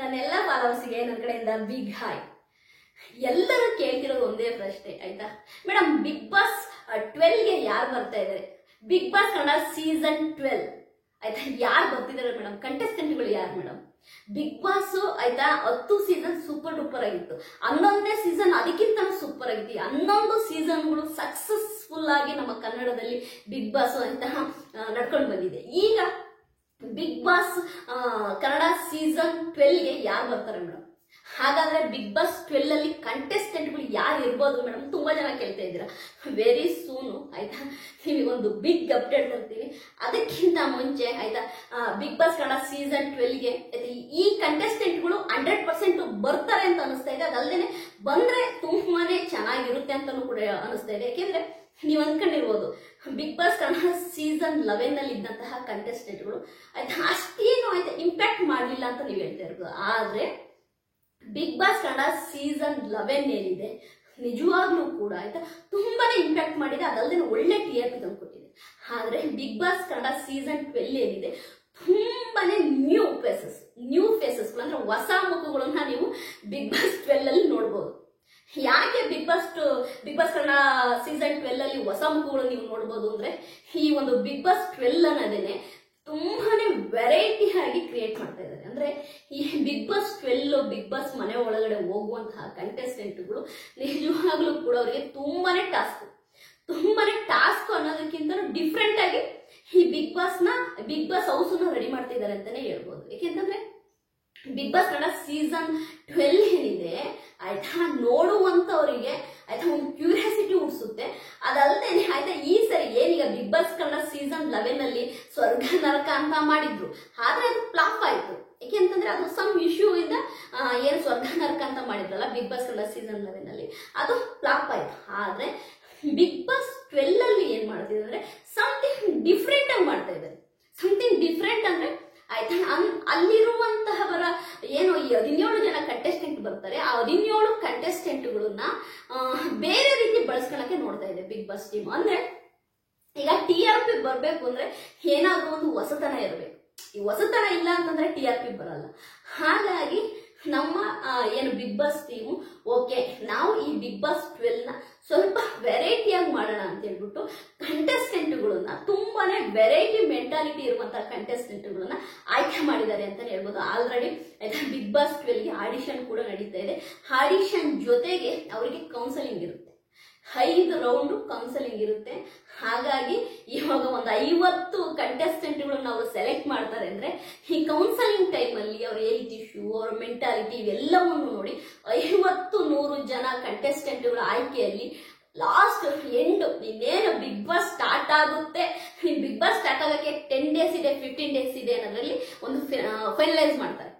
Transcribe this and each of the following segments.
ನನ್ನೆಲ್ಲ ಫಾಲೋವರ್ಸ್ಗೆ ನನ್ನ ಕಡೆಯಿಂದ ಬಿಗ್ ಹಾಯ್. ಎಲ್ಲರೂ ಕೇಳ್ತಿರೋದು ಒಂದೇ ಪ್ರಶ್ನೆ ಆಯ್ತಾ, ಮೇಡಮ್ ಬಿಗ್ ಬಾಸ್ 12ಗೆ ಯಾರು ಬರ್ತಾ ಇದ್ದಾರೆ? ಬಿಗ್ ಬಾಸ್ ಕನ್ನಡ ಸೀಸನ್ 12 ಆಯ್ತಾ, ಯಾರು ಬರ್ತಿದ್ದಾರೆ ಮೇಡಮ್? ಕಂಟೆಸ್ಟೆಂಟ್ಗಳು ಯಾರು ಮೇಡಮ್? ಬಿಗ್ ಬಾಸ್ ಆಯ್ತಾ 10 ಸೀಸನ್ ಸೂಪರ್ ಡೂಪರ್ ಆಗಿತ್ತು. 11ನೇ ಸೀಸನ್ ಅದಕ್ಕಿಂತ ಸೂಪರ್ ಆಗಿತ್ತು. 11 ಸೀಸನ್ಗಳು ಸಕ್ಸಸ್ಫುಲ್ ಆಗಿ ನಮ್ಮ ಕನ್ನಡದಲ್ಲಿ ಬಿಗ್ ಬಾಸ್ ಅಂತ ನಡ್ಕೊಂಡು ಬಂದಿದೆ. ಈಗ ಬಿಗ್ ಬಾಸ್ ಕನ್ನಡ ಸೀಸನ್ 12ಗೆ ಯಾರು ಬರ್ತಾರೆ ಮೇಡಮ್? ಹಾಗಾದ್ರೆ ಬಿಗ್ ಬಾಸ್ 12 ಅಲ್ಲಿ ಕಂಟೆಸ್ಟೆಂಟ್ಗಳು ಯಾರು ಇರ್ಬೋದು ಮೇಡಮ್? ತುಂಬಾ ಜನ ಕೇಳ್ತಾ ಇದ್ದೀರಾ. ವೆರಿ ಸೂನು ಆಯ್ತಾ ನಿಮಗೊಂದು ಬಿಗ್ ಅಪ್ಡೇಟ್ ತರ್ತೀವಿ. ಅದಕ್ಕಿಂತ ಮುಂಚೆ ಆಯ್ತಾ ಬಿಗ್ ಬಾಸ್ ಕನ್ನಡ ಸೀಸನ್ 12ಗೆ ಈ ಕಂಟೆಸ್ಟೆಂಟ್ಗಳು 100% ಬರ್ತಾರೆ ಅಂತ ಅನಿಸ್ತಾ ಇದೆ. ಅದಲ್ಲದೆ ಬಂದ್ರೆ ತುಂಬಾನೇ ಚೆನ್ನಾಗಿರುತ್ತೆ ಅಂತಾನೂ ಕೂಡ ಅನಿಸ್ತಾ ಇದೆ. ಯಾಕೆಂದ್ರೆ ನೀವು ಅನ್ಕೊಂಡಿರ್ಬೋದು ಬಿಗ್ ಬಾಸ್ ಕನ್ನಡ ಸೀಸನ್ 11 ನಲ್ಲಿ ಇದ್ದಂತಹ ಕಂಟೆಸ್ಟೆಂಟ್ಗಳು ಆಯ್ತಾ ಅಷ್ಟೇನು ಆಯ್ತಾ ಇಂಪ್ಯಾಕ್ಟ್ ಮಾಡಲಿಲ್ಲ ಅಂತ ನೀವು ಹೇಳ್ತಾ ಇರ್ಬೋದು. ಆದ್ರೆ ಬಿಗ್ ಬಾಸ್ ಕನ್ನಡ ಸೀಸನ್ 11 ಏನಿದೆ ನಿಜವಾಗ್ಲೂ ಕೂಡ ಆಯ್ತಾ ತುಂಬಾನೇ ಇಂಪ್ಯಾಕ್ಟ್ ಮಾಡಿದೆ. ಅದಲ್ಲದೆ ಒಳ್ಳೆ TRP ತಂದ್ಕೊಟ್ಟಿದೆ. ಆದ್ರೆ ಬಿಗ್ ಬಾಸ್ ಕನ್ನಡ ಸೀಸನ್ 12 ಏನಿದೆ ತುಂಬಾನೇ ನ್ಯೂ ಫೇಸಸ್ ಅಂದ್ರೆ ಹೊಸ ಮುಖಗಳನ್ನ ನೀವು ಬಿಗ್ ಬಾಸ್ 12 ಅಲ್ಲಿ ನೋಡ್ಬೋದು. ಯಾಕೆ ಬಿಗ್ ಬಾಸ್ ಕನ್ನಡ ಸೀಸನ್ 12 ಅಲ್ಲಿ ಹೊಸ ಮುಖಗಳು ನೀವು ನೋಡ್ಬೋದು ಅಂದ್ರೆ ಈ ಒಂದು ಬಿಗ್ ಬಾಸ್ 12 ಅನ್ನೋದೇನೆ ತುಂಬಾನೇ ವೆರೈಟಿ ಆಗಿ ಕ್ರಿಯೇಟ್ ಮಾಡ್ತಾ ಇದ್ದಾರೆ. ಅಂದ್ರೆ ಈ ಬಿಗ್ ಬಾಸ್ 12 ಬಿಗ್ ಬಾಸ್ ಮನೆ ಒಳಗಡೆ ಹೋಗುವಂತಹ ಕಂಟೆಸ್ಟೆಂಟ್ಗಳು ನಿಜವಾಗ್ಲೂ ಕೂಡ ಅವರಿಗೆ ತುಂಬಾನೇ ಟಾಸ್ಕ್ ಅನ್ನೋದಕ್ಕಿಂತ ಡಿಫ್ರೆಂಟ್ ಆಗಿ ಈ ಬಿಗ್ ಬಾಸ್ ಹೌಸ್ ರೆಡಿ ಮಾಡ್ತಿದ್ದಾರೆ ಅಂತಾನೆ ಹೇಳ್ಬೋದು. ಯಾಕೆಂತಂದ್ರೆ ಬಿಗ್ ಬಾಸ್ ಕನ್ನಡ ಸೀಸನ್ 12 ಏನಿದೆ ಆಯ್ತಾ ನೋಡುವಂತವರಿಗೆ ಆಯ್ತಾ ಒಂದು ಕ್ಯೂರಿಯಾಸಿಟಿ ಹುಟ್ಟಿಸುತ್ತೆ. ಅದಲ್ಲದೆ ಆಯ್ತಾ ಈ ಸರಿ ಏನೀಗ ಬಿಗ್ ಬಾಸ್ ಕನ್ನಡ ಸೀಸನ್ 11 ಅಲ್ಲಿ ಸ್ವರ್ಗ ನರಕ ಅಂತ ಮಾಡಿದ್ರು, ಆದ್ರೆ ಅದು ಫ್ಲಾಪ್ ಆಯ್ತು. ಯಾಕೆಂತಂದ್ರೆ ಅದು ಸಮ್ ಇಶ್ಯೂ ಇಂದ ಏನು ಸ್ವರ್ಗ ನರಕ ಅಂತ ಮಾಡಿದ್ರಲ್ಲ ಬಿಗ್ ಬಾಸ್ ಕನ್ನಡ ಸೀಸನ್ 11 ಅಲ್ಲಿ ಅದು ಫ್ಲಾಪ್ ಆಯ್ತು. ಆದ್ರೆ ಬಿಗ್ ಬಾಸ್ 12 ಅಲ್ಲಿ ಏನ್ ಮಾಡ್ತಿದ್ದಾರೆ ಸಮಥಿಂಗ್ ಡಿಫ್ರೆಂಟ್ ಆಗಿ ಮಾಡ್ತಾ ಇದ್ದಾರೆ. ಸಮಥಿಂಗ್ ಡಿಫ್ರೆಂಟ್ ಅಂದ್ರೆ ಆಯ್ತಾ ಅಲ್ಲಿರುವಂತಹವರ ಏನು ಈ 17 ಜನ ಕಂಟೆಸ್ಟೆಂಟ್ ಬರ್ತಾರೆ, ಆ 17 ಕಂಟೆಸ್ಟೆಂಟ್ಗಳನ್ನ ಬೇರೆ ರೀತಿ ಬಳಸ್ಕೊಳಕ್ಕೆ ನೋಡ್ತಾ ಇದೆ ಬಿಗ್ ಬಾಸ್ ಟೀಮ್. ಅಂದ್ರೆ ಈಗ TRP ಬರ್ಬೇಕು ಅಂದ್ರೆ ಏನಾದ್ರೂ ಒಂದು ಹೊಸತನ ಇರಬೇಕು. ಈ ಹೊಸತನ ಇಲ್ಲ ಅಂತಂದ್ರೆ TRP ಬರಲ್ಲ. ಹಾಗಾಗಿ ನಮ್ಮ ಏನು ಬಿಗ್ ಬಾಸ್ ಟೀಮು ಓಕೆ ನಾವು ಈ ಬಿಗ್ ಬಾಸ್ 12 ನ ಸ್ವಲ್ಪ ವೆರೈಟಿಯಾಗಿ ಮಾಡೋಣ ಅಂತ ಹೇಳ್ಬಿಟ್ಟು ಕಂಟೆಸ್ಟೆಂಟ್ಗಳನ್ನ ತುಂಬಾನೇ ವೆರೈಟಿ ಮೆಂಟಾಲಿಟಿ ಇರುವಂತಹ ಕಂಟೆಸ್ಟೆಂಟ್ಗಳನ್ನ ಆಯ್ಕೆ ಮಾಡಿದ್ದಾರೆ ಅಂತ ಹೇಳ್ಬೋದು. ಆಲ್ರೆಡಿ ಆಯ್ತಾ ಬಿಗ್ ಬಾಸ್ 12ಗೆ ಆಡಿಷನ್ ಕೂಡ ನಡೀತಾ ಇದೆ. ಆಡಿಷನ್ ಜೊತೆಗೆ ಅವರಿಗೆ ಕೌನ್ಸಲಿಂಗ್ ಇರುತ್ತೆ, 5 ರೌಂಡ್ ಕೌನ್ಸಲಿಂಗ್ ಇರುತ್ತೆ. ಹಾಗಾಗಿ ಇವಾಗ ಒಂದು 50 ಕಂಟೆಸ್ಟೆಂಟ್ಗಳನ್ನ ಅವರು ಸೆಲೆಕ್ಟ್ ಮಾಡ್ತಾರೆ ಅಂದ್ರೆ ಈ ಕೌನ್ಸಲಿಂಗ್ ಟೈಮ್ ಅಲ್ಲಿ ಅವ್ರ ಹೆಲ್ತ್ ಇಶ್ಯೂ, ಅವ್ರ ಮೆಂಟಾಲಿಟಿ ಇವೆಲ್ಲವನ್ನು ನೋಡಿ 50-100 ಜನ ಕಂಟೆಸ್ಟೆಂಟ್ಗಳ ಆಯ್ಕೆಯಲ್ಲಿ ಲಾಸ್ಟ್ ಎಂಡ್ ಇನ್ನೇನು ಬಿಗ್ ಬಾಸ್ ಸ್ಟಾರ್ಟ್ ಆಗುತ್ತೆ, ಬಿಗ್ ಬಾಸ್ ಸ್ಟಾರ್ಟ್ ಆಗಕ್ಕೆ 10 ಡೇಸ್ ಇದೆ 15 ಡೇಸ್ ಇದೆ ಅನ್ನೋದ್ರಲ್ಲಿ ಒಂದು ಫೈನಲೈಸ್ ಮಾಡ್ತಾರೆ.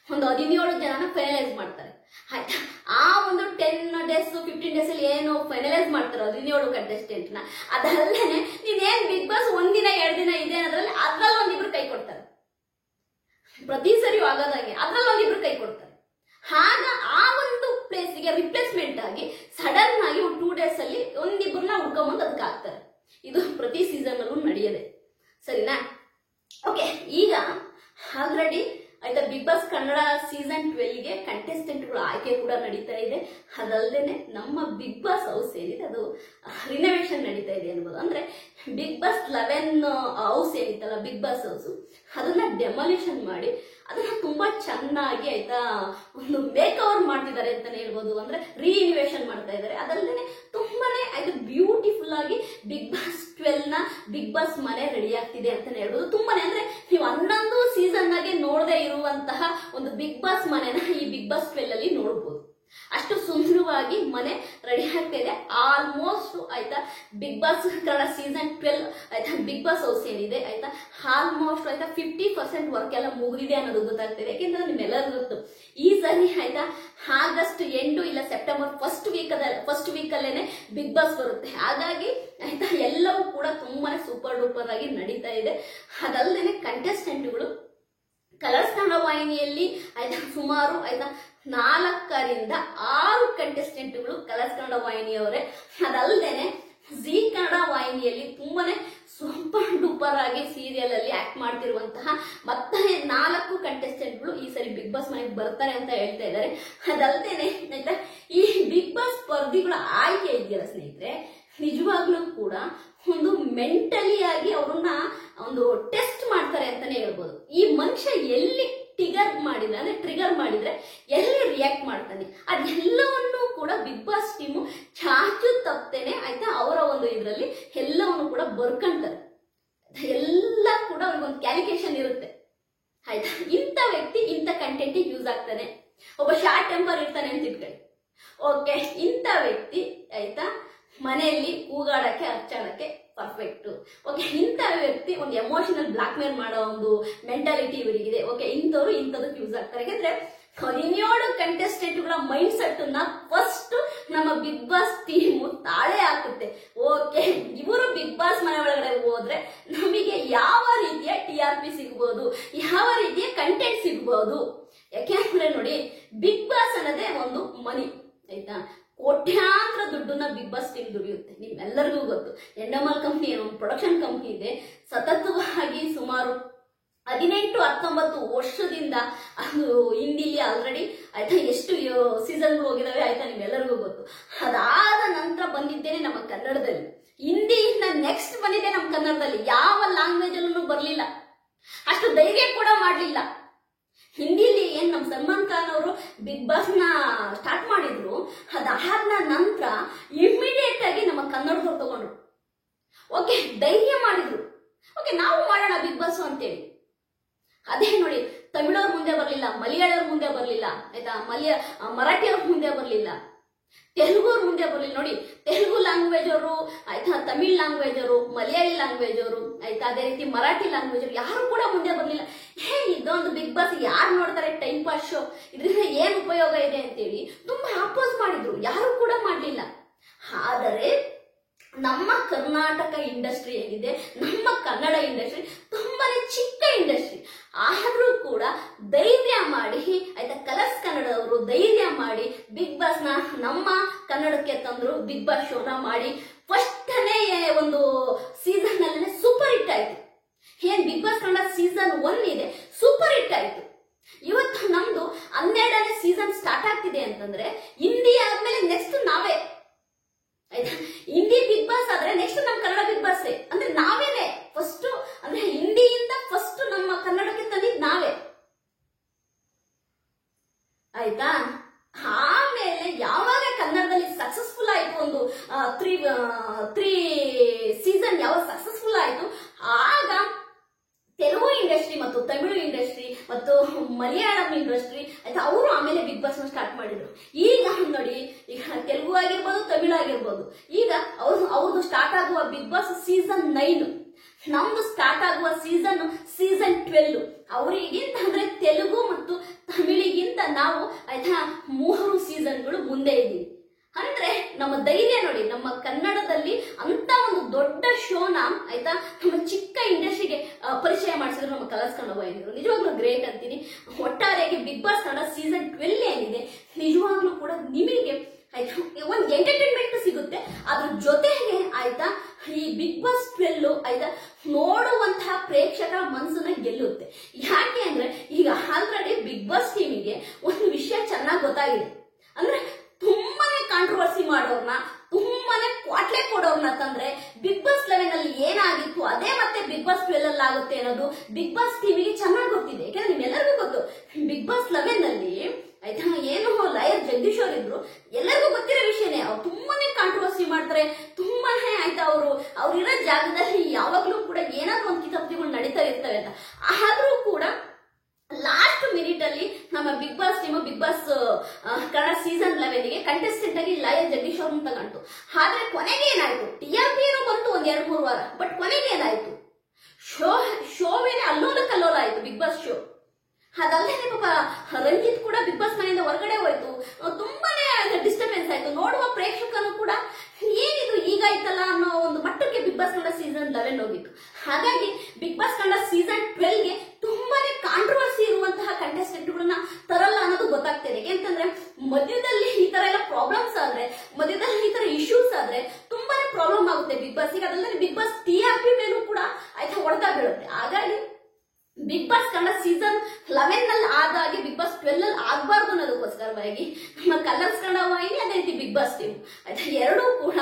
ಒಂದು 17 ಜನನ ಫೈನಲೈಸ್ ಮಾಡ್ತಾರೆ ಆಯ್ತಾ. ಆ ಒಂದು 10 ಡೇಸ್ 15 ಡೇಸ್ ಅಲ್ಲಿ ಏನು ಫೈನಲೈಸ್ ಮಾಡ್ತಾರೋ 17 ಕಂಟೆಸ್ಟೆಂಟ್ ನ, ಅದಲ್ಲೇ ನೀನೇನ್ ಬಿಗ್ ಬಾಸ್ 1 ದಿನ 2 ದಿನ ಇದೆ ಅದ್ರಲ್ಲಿ ಒಂದಿಬ್ರು ಕೈ ಕೊಡ್ತಾರೆ. ಪ್ರತಿ ಸರಿ ಆಗೋದಾಗೆ ಅದ್ರಲ್ಲಿ ಒಂದಿಬ್ರು ಕೈ ಕೊಡ್ತಾರೆ. ಆಗ ಆ ಒಂದು ಪ್ಲೇಸ್ಗೆ ರಿಪ್ಲೇಸ್ಮೆಂಟ್ ಆಗಿ ಸಡನ್ ಆಗಿ 2 ಡೇಸ್ ಅಲ್ಲಿ ಒಂದಿಬ್ರನ್ನ ಹುಡ್ಕೊಂಬಂದು ಅದಕ್ಕೆ ಹಾಕ್ತಾರೆ. ಇದು ಪ್ರತಿ ಸೀಸನ್ ಅಲ್ಲೂ ನಡೆಯದೆ, ಸರಿನಾ? ಓಕೆ, ಈಗ ಆಲ್ರೆಡಿ ಆಯ್ತಾ ಬಿಗ್ ಬಾಸ್ ಕನ್ನಡ ಸೀಸನ್ 12ಗೆ ಕಂಟೆಸ್ಟೆಂಟ್ಗಳು ಆಯ್ಕೆ ಕೂಡ ನಡೀತಾ ಇದೆ. ಅದಲ್ಲದೆ ನಮ್ಮ ಬಿಗ್ ಬಾಸ್ ಹೌಸ್ ಏನಿದೆ ಅದು ರಿನೋವೇಷನ್ ನಡೀತಾ ಇದೆ ಅನ್ಬೋದು. ಅಂದ್ರೆ ಬಿಗ್ ಬಾಸ್ 11 ಹೌಸ್ ಏನಿತ್ತಲ್ಲ ಬಿಗ್ ಬಾಸ್ ಹೌಸ್ ಅದನ್ನ ಡೆಮಾಲಿಷನ್ ಮಾಡಿ ಅದನ್ನ ತುಂಬಾ ಚೆನ್ನಾಗಿ ಆಯ್ತಾ ಒಂದು ಮೇಕ್ ಓವರ್ ಮಾಡ್ತಿದ್ದಾರೆ ಅಂತಾನೆ ಹೇಳ್ಬೋದು. ಅಂದ್ರೆ ರಿಇನ್ವೇಷನ್ ಮಾಡ್ತಾ ಇದ್ದಾರೆ. ಅದಲ್ಲದೆ ತುಂಬಾನೇ ಆಯ್ತು ಬ್ಯೂಟಿಫುಲ್ ಆಗಿ ಬಿಗ್ ಬಾಸ್ 12 ನ ಬಿಗ್ ಬಾಸ್ ಮನೆ ರೆಡಿ ಆಗ್ತಿದೆ ಅಂತಾನೆ ಹೇಳ್ಬೋದು. ತುಂಬಾನೇ ಅಂದ್ರೆ ನೀವು 11 ಸೀಸನ್ ಆಗಿ ನೋಡದೆ ಇರುವಂತಹ ಒಂದು ಬಿಗ್ ಬಾಸ್ ಮನೆನ ಈ ಬಿಗ್ ಬಾಸ್ 12 ಅಲ್ಲಿ ನೋಡಬಹುದು. ಅಷ್ಟು ಸುಂದರವಾಗಿ ಮನೆ ರೆಡಿ ಆಗ್ತಾ ಇದೆ. ಆಲ್ಮೋಸ್ಟ್ ಆಯ್ತಾ ಬಿಗ್ ಬಾಸ್ ಕನ್ನಡ ಸೀಸನ್ 12 ಆಯ್ತಾ ಬಿಗ್ ಬಾಸ್ ಹೌಸ್ ಏನಿದೆ ಆಯ್ತಾ ಆಲ್ಮೋಸ್ಟ್ ಆಯ್ತಾ 50% ವರ್ಕ್ ಎಲ್ಲ ಮುಗಿದಿದೆ ಅನ್ನೋದು ಗೊತ್ತಾಗ್ತಿದೆ. ಯಾಕೆಂದ್ರೆ ನಿಮ್ಮೆಲ್ಲರಿಗೂ ಗೊತ್ತು ಈ ಸರಿ ಆಯ್ತಾ ಆಗಸ್ಟ್ ಎಂಡು ಇಲ್ಲ ಸೆಪ್ಟೆಂಬರ್ ಫಸ್ಟ್ ವೀಕ್ ಅಲ್ಲೇನೆ ಬಿಗ್ ಬಾಸ್ ಬರುತ್ತೆ. ಹಾಗಾಗಿ ಆಯ್ತಾ ಎಲ್ಲವೂ ಕೂಡ ತುಂಬಾನೇ ಸೂಪರ್ ಡೂಪರ್ ಆಗಿ ನಡೀತಾ ಇದೆ. ಅದಲ್ಲದೆ ಕಂಟೆಸ್ಟೆಂಟ್ಗಳು ಕಲರ್ಸ್ ಕನ್ನಡ ವಾಹಿನಿಯಲ್ಲಿ ಆಯ್ತಾ ಸುಮಾರು ಆಯ್ತಾ 4-6 ಕಂಟೆಸ್ಟೆಂಟ್ಗಳು ಕಲರ್ಸ್ ಕನ್ನಡ ವಾಹಿನಿಯವರೇ. ಅದಲ್ಲದೇನೆ ಜಿ ಕನ್ನಡ ವಾಹಿನಿಯಲ್ಲಿ ತುಂಬಾನೇ ಸೂಪರ್ ಡೂಪರ್ ಆಗಿ ಸೀರಿಯಲ್ ಅಲ್ಲಿ ಆಕ್ಟ್ ಮಾಡ್ತಿರುವಂತಹ ಮತ್ತೆ 4 ಕಂಟೆಸ್ಟೆಂಟ್ಗಳು ಈ ಸರಿ ಬಿಗ್ ಬಾಸ್ ಮನೆಗೆ ಬರ್ತಾರೆ ಅಂತ ಹೇಳ್ತಾ ಇದ್ದಾರೆ. ಅದಲ್ದೇನೆ ಆಯ್ತಾ, ಈ ಬಿಗ್ ಬಾಸ್ ಸ್ಪರ್ಧಿಗಳ ಆಯ್ಕೆ ಇದೆಯಲ್ಲ ಸ್ನೇಹಿತರೆ, ನಿಜವಾಗ್ಲೂ ಕೂಡ ಒಂದು ಮೆಂಟಲಿ ಆಗಿ ಅವ್ರನ್ನ ಒಂದು ಟೆಸ್ಟ್ ಮಾಡ್ತಾರೆ ಅಂತಾನೆ ಹೇಳ್ಬೋದು. ಈ ಮನುಷ್ಯ ಎಲ್ಲಿ ಟ್ರಿಗರ್ ಮಾಡಿದ್ರೆ ಎಲ್ಲಿ ರಿಯಾಕ್ಟ್ ಮಾಡ್ತಾನೆ, ಅದೆಲ್ಲವನ್ನೂ ಕೂಡ ಬಿಗ್ ಬಾಸ್ ಟೀಮು ಚಾಚು ತಪ್ಪೇನೆ ಆಯ್ತಾ ಅವರ ಒಂದು ಇದರಲ್ಲಿ ಎಲ್ಲವನ್ನು ಕೂಡ ಬರ್ಕೊಂತಾರೆ. ಎಲ್ಲ ಕೂಡ ಅವ್ರಿಗೊಂದು ಕ್ಯಾಲ್ಕುಲೇಷನ್ ಇರುತ್ತೆ ಆಯ್ತಾ. ಇಂಥ ವ್ಯಕ್ತಿ ಇಂಥ ಕಂಟೆಂಟಿಗೆ ಯೂಸ್ ಆಗ್ತಾನೆ. ಒಬ್ಬ ಶಾರ್ಟ್ ಟೆಂಪರ್ ಇರ್ತಾನೆ ಅಂತ ಇಟ್ಕೊಳ್ಳಿ, ಓಕೆ, ಇಂಥ ವ್ಯಕ್ತಿ ಆಯ್ತಾ ಮನೆಯಲ್ಲಿ ಕೂಗಾಡಕ್ಕೆ ಹಚ್ಚಾಡಕ್ಕೆ ಪರ್ಫೆಕ್ಟ್. ಓಕೆ, ಇಂಥ ವ್ಯಕ್ತಿ ಒಂದು ಎಮೋಷನಲ್ ಬ್ಲಾಕ್ ಮೇಲ್ ಮಾಡೋ ಒಂದು ಮೆಂಟಾಲಿಟಿ ಇವರಿಗಿದೆ. ಓಕೆ, ಇಂಥವ್ರು ಇಂಥದಕ್ಕೆ ಯೂಸ್ ಆಗ್ತಾರೆ. ಯಾಕಂದ್ರೆ 17 ಕಂಟೆಸ್ಟೆಂಟ್ಗಳ ಮೈಂಡ್ ಸೆಟ್ ನ ಫಸ್ಟ್ ನಮ್ಮ ಬಿಗ್ ಬಾಸ್ ಟೀಮ್ ತಾಳೆ ಹಾಕುತ್ತೆ. ಓಕೆ, ಇವರು ಬಿಗ್ ಬಾಸ್ ಮನೆ ಒಳಗಡೆ ಹೋದ್ರೆ ನಮಗೆ ಯಾವ ರೀತಿಯ TRP ಸಿಗ್ಬೋದು, ಯಾವ ರೀತಿಯ ಕಂಟೆಂಟ್ ಸಿಗ್ಬೋದು. ಯಾಕೆಂದ್ರೆ ನೋಡಿ, ಬಿಗ್ ಬಾಸ್ ಅನ್ನೋದೇ ಒಂದು ಮನಿ ಆಯ್ತಾ. ಕೋಟ್ಯಾಂತರ ದುಡ್ಡನ್ನ ಬಿಗ್ ಬಾಸ್ ಟೀಮ್ ದುಡಿಯುತ್ತೆ, ನಿಮ್ಮೆಲ್ಲರಿಗೂ ಗೊತ್ತು. ಎಂಡಮಾಲ್ ಕಂಪ್ನಿ ಏನೋ ಒಂದು ಪ್ರೊಡಕ್ಷನ್ ಕಂಪ್ನಿ ಇದೆ, ಸತತವಾಗಿ ಸುಮಾರು 18-19 ವರ್ಷದಿಂದ ಅದು ಹಿಂದಿಲಿ ಆಲ್ರೆಡಿ ಆಯ್ತಾ ಎಷ್ಟು ಸೀಸನ್ಗಳು ಹೋಗಿದಾವೆ ಆಯ್ತಾ, ನಿಮ್ಮೆಲ್ಲರಿಗೂ ಗೊತ್ತು. ಅದಾದ ನಂತರ ಬಂದಿದ್ದೇನೆ ನಮ್ಮ ಕನ್ನಡದಲ್ಲಿ, ಹಿಂದಿಯಿಂದ ನೆಕ್ಸ್ಟ್ ಬಂದಿದೆ ನಮ್ಮ ಕನ್ನಡದಲ್ಲಿ. ಯಾವ ಲ್ಯಾಂಗ್ವೇಜ್ ಅಲ್ಲೂ ಬರ್ಲಿಲ್ಲ, ಅಷ್ಟು ಧೈರ್ಯ ಕೂಡ ಮಾಡ್ಲಿಲ್ಲ. ಹಿಂದಿಲಿ ಏನ್ ನಮ್ ಸಲ್ಮಾನ್ ಖಾನ್ ಅವರು ಬಿಗ್ ಬಾಸ್ ನ ಸ್ಟಾರ್ಟ್ ಮಾಡಿದ್ರು, ಅದಾದ ನಂತರ ಇಮಿಡಿಯೇಟ್ ಆಗಿ ನಮ್ಮ ಕನ್ನಡದವ್ರು ತಗೊಂಡ್ರು. ಓಕೆ, ಧೈರ್ಯ ಮಾಡಿದ್ರು, ಓಕೆ ನಾವು ಮಾಡೋಣ ಬಿಗ್ ಬಾಸ್ ಅಂತೇಳಿ. ಅದೇ ನೋಡಿ, ತಮಿಳವ್ರ ಮುಂದೆ ಬರ್ಲಿಲ್ಲ, ಮಲಯಾಳವ್ರ ಮುಂದೆ ಬರ್ಲಿಲ್ಲ ಆಯ್ತಾ, ಮರಾಠಿಯವ್ರ ಮುಂದೆ ಬರ್ಲಿಲ್ಲ, ತೆಲುಗುವ್ರ ಮುಂದೆ ಬರ್ಲಿಲ್ಲ. ನೋಡಿ, ತೆಲುಗು ಲ್ಯಾಂಗ್ವೇಜ್ ಅವರು ಆಯ್ತಾ, ತಮಿಳ್ ಲ್ಯಾಂಗ್ವೇಜ್ ಅವರು, ಮಲಯಾಳಿ ಲ್ಯಾಂಗ್ವೇಜ್ ಅವರು ಆಯ್ತಾ, ಅದೇ ರೀತಿ ಮರಾಠಿ ಲ್ಯಾಂಗ್ವೇಜ್ ಅವರು ಯಾರು ಕೂಡ ಮುಂದೆ ಬರ್ಲಿಲ್ಲ. ಇದೊಂದು ಬಿಗ್ ಬಾಸ್ ಯಾರು ನೋಡ್ತಾರೆ, ಟೈಮ್ ಪಾಸ್ ಶೋ, ಇದರಿಂದ ಏನ್ ಉಪಯೋಗ ಇದೆ ಅಂತೇಳಿ ತುಂಬಾ ಅಪೋಸ್ ಮಾಡಿದ್ರು, ಯಾರು ಕೂಡ ಮಾಡ್ಲಿಲ್ಲ. ಆದರೆ ನಮ್ಮ ಕರ್ನಾಟಕ ಇಂಡಸ್ಟ್ರಿ ಏನಿದೆ, ನಮ್ಮ ಕನ್ನಡ ಇಂಡಸ್ಟ್ರಿ ತುಂಬಾನೇ ಚಿಕ್ಕ ಇಂಡಸ್ಟ್ರಿ, ಆದ್ರೂ ಕೂಡ ಧೈರ್ಯ ಮಾಡಿ ಆಯ್ತಾ, ಕಲರ್ಸ್ ಕನ್ನಡದವರು ಧೈರ್ಯ ಮಾಡಿ ಬಿಗ್ ಬಾಸ್ ನ ನಮ್ಮ ಕನ್ನಡಕ್ಕೆ ತಂದ್ರು. ಬಿಗ್ ಬಾಸ್ ಶೋನ ಮಾಡಿ ಫಸ್ಟ್ನೇ ಒಂದು ಸೀಸನ್ ಅಲ್ಲೇ ಸೂಪರ್ ಹಿಟ್ ಆಯ್ತು. ಏನ್ ಬಿಗ್ ಬಾಸ್ ಕನ್ನಡ ಸೀಸನ್ 1 ಇದೆ, ಸೂಪರ್ ಹಿಟ್ ಆಯ್ತು. ಇವತ್ತು ನಮ್ದು 12ನೇ ಸೀಸನ್ ಸ್ಟಾರ್ಟ್ ಆಗ್ತಿದೆ ಅಂತಂದ್ರೆ ಹಿಂದಿ ಆದ್ಮೇಲೆ ನೆಕ್ಸ್ಟ್ ನಾವೇ ಆಯ್ತಾ. ಹಿಂದಿ ಬಿಗ್ ಬಾಸ್ ಆದ್ರೆ ನೆಕ್ಸ್ಟ್ ನಮ್ಮ ಕನ್ನಡ ಬಿಗ್ ಬಾಸ್ ಅಂದ್ರೆ ನಾವೇನೆ ಫಸ್ಟ್, ಅಂದ್ರೆ ಹಿಂದಿಯಿಂದ ಫಸ್ಟ್ ನಮ್ಮ ಕನ್ನಡಕ್ಕೆ ತಂದಿದ್ ನಾವೇ ಆಯ್ತಾ. ಆಮೇಲೆ ಯಾವಾಗ ಕನ್ನಡದಲ್ಲಿ ಸಕ್ಸಸ್ಫುಲ್ ಆಯ್ತು, ಒಂದು 3 ಸೀಸನ್ ಯಾವಾಗ ಸಕ್ಸಸ್ಫುಲ್ ಆಯ್ತು, ಆಗ ತೆಲುಗು ಇಂಡಸ್ಟ್ರಿ ಮತ್ತು ತಮಿಳು ಇಂಡಸ್ಟ್ರಿ ಮತ್ತು ಮಲಯಾಳಂ ಇಂಡಸ್ಟ್ರಿ ಆಯ್ತಾ, ಅವರು ಆಮೇಲೆ ಬಿಗ್ ಬಾಸ್ ನ ಸ್ಟಾರ್ಟ್ ಮಾಡಿದ್ರು. ಈಗ ನೋಡಿ, ಈಗ ತೆಲುಗು ಆಗಿರ್ಬೋದು, ತಮಿಳು ಆಗಿರ್ಬೋದು, ಈಗ ಅವ್ರದ್ದು ಸ್ಟಾರ್ಟ್ ಆಗುವ ಬಿಗ್ ಬಾಸ್ ಸೀಸನ್ 9, ನಮ್ದು ಸ್ಟಾರ್ಟ್ ಆಗುವ ಸೀಸನ್ 12. ಅವರಿಗಿಂತ ಅಂದ್ರೆ ತೆಲುಗು ಮತ್ತು ತಮಿಳಿಗಿಂತ ನಾವು ಆಯ್ತಾ 3 ಸೀಸನ್ಗಳು ಮುಂದೆ ಇದ್ದೀವಿ. ಅಂದ್ರೆ ನಮ್ಮ ಧೈರ್ಯ ನೋಡಿ, ನಮ್ಮ ಕನ್ನಡದಲ್ಲಿ ಅಂತ ಒಂದು ದೊಡ್ಡ ಶೋನ ಆಯ್ತಾ ನಮ್ಮ ಚಿಕ್ಕ ಇಂಡಸ್ಟ್ರಿಗೆ ಪರಿಚಯ ಮಾಡಿಸಿದ್ರು ನಮ್ಮ ಕಲರ್ಸ್ ಕನ್ನಡ ವಾಹಿನಿಗಳು. ನಿಜವಾಗ್ಲೂ ಗ್ರೇಟ್ ಅಂತೀನಿ. ಒಟ್ಟಾರೆಯಾಗಿ ಬಿಗ್ ಬಾಸ್ ಕನ್ನಡ ಸೀಸನ್ 12 ಏನಿದೆ, ನಿಜವಾಗ್ಲೂ ಕೂಡ ನಿಮಗೆ ಆಯ್ತಾ ಒಂದು ಎಂಟರ್ಟೈನ್ಮೆಂಟ್ ಸಿಗುತ್ತೆ. ಅದ್ರ ಜೊತೆಗೆ ಆಯ್ತಾ ಈ ಬಿಗ್ ಬಾಸ್ 12 ಆಯ್ತಾ ನೋಡುವಂತಹ ಪ್ರೇಕ್ಷಕರ ಮನಸ್ಸನ್ನ ಗೆಲ್ಲುತ್ತೆ. ಯಾಕೆ ಅಂದ್ರೆ ಈಗ ಆಲ್ರೆಡಿ ಬಿಗ್ ಬಾಸ್ ಟೀಮಿಗೆ ಒಂದು ವಿಷಯ ಚೆನ್ನಾಗಿ ಗೊತ್ತಾಗಿದೆ. ಅಂದ್ರೆ ತುಂಬಾನೇ ಕಾಂಟ್ರವರ್ಸಿ ಮಾಡೋರ್ನ, ತುಂಬಾನೇ ಕ್ವಾಟ್ಲೆ ಕೊಡೋರ್ನ ತಂದ್ರೆ ಬಿಗ್ ಬಾಸ್ 11 ಅಲ್ಲಿ ಏನಾಗಿತ್ತು ಅದೇ ಮತ್ತೆ ಬಿಗ್ ಬಾಸ್ 12 ಅಲ್ಲಿ ಆಗುತ್ತೆ ಅನ್ನೋದು ಬಿಗ್ ಬಾಸ್ ಟೀಮಿಗೆ ಚೆನ್ನಾಗಿ ಗೊತ್ತಿದೆ. ಯಾಕಂದ್ರೆ ನಿಮ್ಮೆಲ್ಲರಿಗೂ ಗೊತ್ತು, ಬಿಗ್ ಬಾಸ್ 11 ಅಲ್ಲಿ ಆಯ್ತಾ ಏನು ಲಾಯರ್ ಜಗದೀಶ್ ಅವರು ಇದ್ರು, ಎಲ್ಲರಿಗೂ ಗೊತ್ತಿರೋ ವಿಷಯನೇ. ಅವ್ರು ತುಂಬಾನೇ ಕಾಂಟ್ರವರ್ಸಿ ಮಾಡ್ತಾರೆ, ತುಂಬಾನೇ ಆಯ್ತಾ ಅವ್ರಿರೋ ಜಾಗದಲ್ಲಿ ಯಾವಾಗ್ಲೂ ಕೂಡ ಏನಾದ್ರು ಒಂದು ಕಿತಾಪತಿಗಳು ನಡೀತಾ ಇರ್ತವೆ ಅಂತ. ಆದ್ರೂ ಕೂಡ ಲಾಸ್ಟ್ ಮಿನಿಟ್ ಅಲ್ಲಿ ನಮ್ಮ big boss team big boss Kannada season 11ಗೆ ಕಂಟೆಸ್ಟೆಂಟ್ ಆಗಿ ಲಾಯರ್ ಜಗದೀಶ್ ಅವ್ರನ್ನ ತಗೊಂಡು, ಆದ್ರೆ ಕೊನೆಗೆ ಏನಾಯ್ತು, TRP ಏನೋ ಬಂತು 1-2-3 ವಾರ, ಬಟ್ ಕೊನೆಗೆ ಏನಾಯ್ತು, ಶೋವೇನೆ ಅಲ್ಲೋಲ ಕಲ್ಲೋಲ ಆಯ್ತು ಬಿಗ್ ಬಾಸ್ ಶೋ. ಅದಲ್ಲದೆ ಪಾಪ ರಂಜಿತ್ ಕೂಡ ಬಿಗ್ ಬಾಸ್ ಮನೆಯಿಂದ ಹೊರಗಡೆ ಹೋಯ್ತು, ತುಂಬಾನೇ ಡಿಸ್ಟರ್ಬೆನ್ಸ್ ಆಯ್ತು. ನೋಡುವ ಪ್ರೇಕ್ಷಕರು ಕೂಡ ಏನಿದು ಹೀಗಾಯ್ತಲ್ಲ ಅನ್ನೋ ಒಂದು ಮಟ್ಟಕ್ಕೆ ಬಿಗ್ ಬಾಸ್ ಕನ್ನಡ ಸೀಸನ್ 11 ಹೋಗಿತ್ತು. ಹಾಗಾಗಿ ಬಿಗ್ ಬಾಸ್ ಕನ್ನಡ ಸೀಸನ್ 12ಗೆ ತುಂಬಾನೇ ಕಾಂಟ್ರವರ್ಸಿ ಇರುವಂತಹ ಕಂಟೆಸ್ಟೆಂಟ್ಗಳನ್ನ ತರಲ್ಲ ಅನ್ನೋದು ಗೊತ್ತಾಗ್ತಿದೆ. ಯಾಕೆಂತಂದ್ರೆ ಮಧ್ಯದಲ್ಲಿ ಈ ತರ ಎಲ್ಲ ಪ್ರಾಬ್ಲಮ್ಸ್ ಆದ್ರೆ, ಮಧ್ಯದಲ್ಲಿ ಈ ತರ ಇಶ್ಯೂಸ್ ಆದ್ರೆ ತುಂಬಾನೇ ಪ್ರಾಬ್ಲಮ್ ಆಗುತ್ತೆ ಬಿಗ್ ಬಾಸ್. ಈಗ ಅದಲ್ಲದೆ ಬಿಗ್ ಬಾಸ್ TRP ಮೇಲೂ ಕೂಡ ಆಯ್ತಾ ಹೊಡೆತ ಬೀಳುತ್ತೆ. ಹಾಗಾಗಿ Bigg boss Kannada season season 11 ನಲ್ಲಿ ಆದಾಗೆ ಬಿಗ್ ಬಾಸ್ 12 ಅಲ್ಲಿ ಆಗ್ಬಾರ್ದು ಅನ್ನೋದಕ್ಕೋಸ್ಕರವಾಗಿ ನಮ್ಮ ಕಲರ್ಸ್ ಕನ್ನಡ ವಾಹಿನಿ ಅದೇ ರೀತಿ ಬಿಗ್ ಬಾಸ್ ಟೀಮ್ ಆಯ್ತಾ ಎರಡೂ ಕೂಡ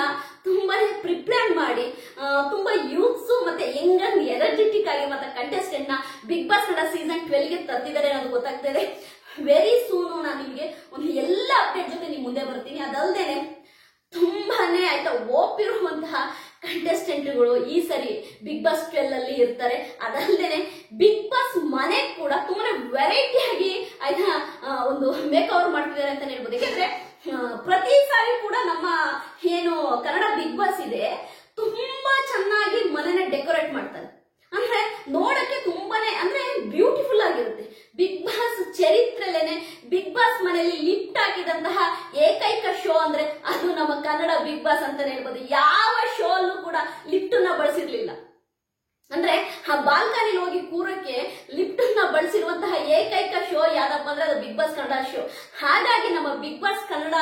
ತುಂಬಾನೇ ಪ್ರಿಪೇರ್ ಮಾಡಿ ತುಂಬಾ ಯೂತ್ಸ್ ಮತ್ತೆ ಯಂಗ್ ಅಂಡ್ ಎನರ್ಜೆಟಿಕ್ ಆಗಿ ಮತ್ತೆ ಕಂಟೆಸ್ಟೆಂಟ್ ನ ಬಿಗ್ ಬಾಸ್ ಕನ್ನಡ ಸೀಸನ್ 12 ಗೆ ತರ್ತಿದ್ದಾರೆ ಅನ್ನೋದು ಗೊತ್ತಾಗ್ತಾ ಇದೆ. ವೆರಿ ಸೂನ್ ನಾನು ನಿಮಗೆ ಒಂದು ಎಲ್ಲ ಅಪ್ಡೇಟ್ ಜೊತೆ ನಿಮ್ ಮುಂದೆ ಬರ್ತೀನಿ. ಅದಲ್ದೇನೆ ತುಂಬಾನೇ ಆಯ್ತಾ ಒಪ್ಪಿರುವಂತಹ ಕಂಟೆಸ್ಟೆಂಟ್ಗಳು ಈ ಸರಿ ಬಿಗ್ ಬಾಸ್ 12 ಅಲ್ಲಿ ಇರ್ತಾರೆ. ಅದಲ್ಲದೆ ಬಿಗ್ ಬಾಸ್ ಮನೆ ಕೂಡ ತುಂಬಾನೇ ವೆರೈಟಿ ಆಗಿ ಆಯ್ತಾ ಒಂದು ಮೇಕ್ ಓವರ್ ಮಾಡ್ತಿದ್ದಾರೆ ಅಂತ ಹೇಳ್ಬೋದು. ಯಾಕಂದ್ರೆ ಪ್ರತಿ ಸಾರಿ ಕೂಡ ನಮ್ಮ ಏನು ಕನ್ನಡ ಬಿಗ್ ಬಾಸ್ ಇದೆ ತುಂಬಾ ಚೆನ್ನಾಗಿ ಮನೆನ ಡೆಕೋರೇಟ್ ಮಾಡ್ತಾರೆ. ಅಂದ್ರೆ ನೋಡಕ್ಕೆ ತುಂಬಾನೇ ಅಂದ್ರೆ ಬ್ಯೂಟಿಫುಲ್ ಆಗಿರುತ್ತೆ. ಬಿಗ್ ಬಾಸ್ ಚರಿತ್ರೆಲೇನೆ ಬಿಗ್ ಬಾಸ್ ಮನೆಯಲ್ಲಿ ಲಿಫ್ಟ್ ಹಾಕಿದಂತಹ ಏಕೈಕ ಶೋ ಅಂದ್ರೆ ಅದು ನಮ್ಮ ಕನ್ನಡ ಬಿಗ್ ಬಾಸ್ ಅಂತಾನೆ ಹೇಳ್ಬೋದು. ಯಾವ ಶೋ ಅಲ್ಲೂ ಕೂಡ ಲಿಫ್ಟ್ ನ ಬಳಸಿರ್ಲಿಲ್ಲ. ಅಂದ್ರೆ ಆ ಬಾಲ್ಕನಿ ಹೋಗಿ ಕೂರಕ್ಕೆ ಲಿಫ್ಟ್ ನ ಬಳಸಿರುವಂತಹ ಏಕೈಕ ಶೋ ಯಾವ್ದಪ್ಪ ಅಂದ್ರೆ ಅದು ಬಿಗ್ ಬಾಸ್ ಕನ್ನಡ ಶೋ. ಹಾಗಾಗಿ ನಮ್ಮ ಬಿಗ್ ಬಾಸ್ ಕನ್ನಡ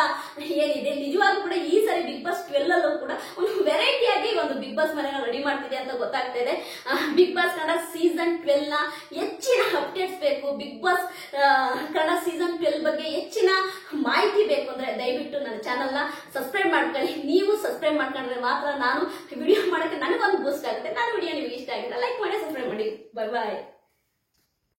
ಏನಿದೆ ನಿಜವಾಗ್ಲೂ ಕೂಡ ಈ ಸರಿ ಬಿಗ್ ಬಾಸ್ 12 ಅಲ್ಲೂ ಕೂಡ ಒಂದು ವೆರೈಟಿ ಆಗಿ ಒಂದು ಬಿಗ್ ಬಾಸ್ ಮನೆನ ರೆಡಿ ಮಾಡ್ತಿದೆ ಅಂತ ಗೊತ್ತಾಗ್ತಾ ಇದೆ. ಬಿಗ್ ಬಾಸ್ ಕನ್ನಡ ಸೀಸನ್ 12 ನ ಹೆಚ್ಚಿನ ಅಪ್ಡೇಟ್ಸ್ ಬೇಕು, ಬಿಗ್ ಬಾಸ್ ಕನ್ನಡ ಸೀಸನ್ 12 ಬಗ್ಗೆ ಹೆಚ್ಚಿನ ಮಾಹಿತಿ ಬೇಕು ಅಂದ್ರೆ ದಯವಿಟ್ಟು ನನ್ನ ಚಾನಲ್ ನ ಸಬ್ಸ್ಕ್ರೈಬ್ ಮಾಡ್ಕೊಳ್ಳಿ. ನೀವು ಸಬ್ಸ್ಕ್ರೈಬ್ ಮಾಡ್ಕೊಂಡ್ರೆ ಮಾತ್ರ ನಾನು ವಿಡಿಯೋ ಮಾಡಕ್ಕೆ ನನಗೊಂದು ಬೂಸ್ಟ್ ಆಗುತ್ತೆ. ನಾನು ವಿಡಿಯೋ ನಿಮಗೆ ಇಷ್ಟ ಆಗಿದೆ ಲೈಕ್ ಮಾಡಿ ಸಬ್ಸ್ಕ್ರೈಬ್ ಮಾಡಿ. ಬಾಯ್ ಬಾಯ್.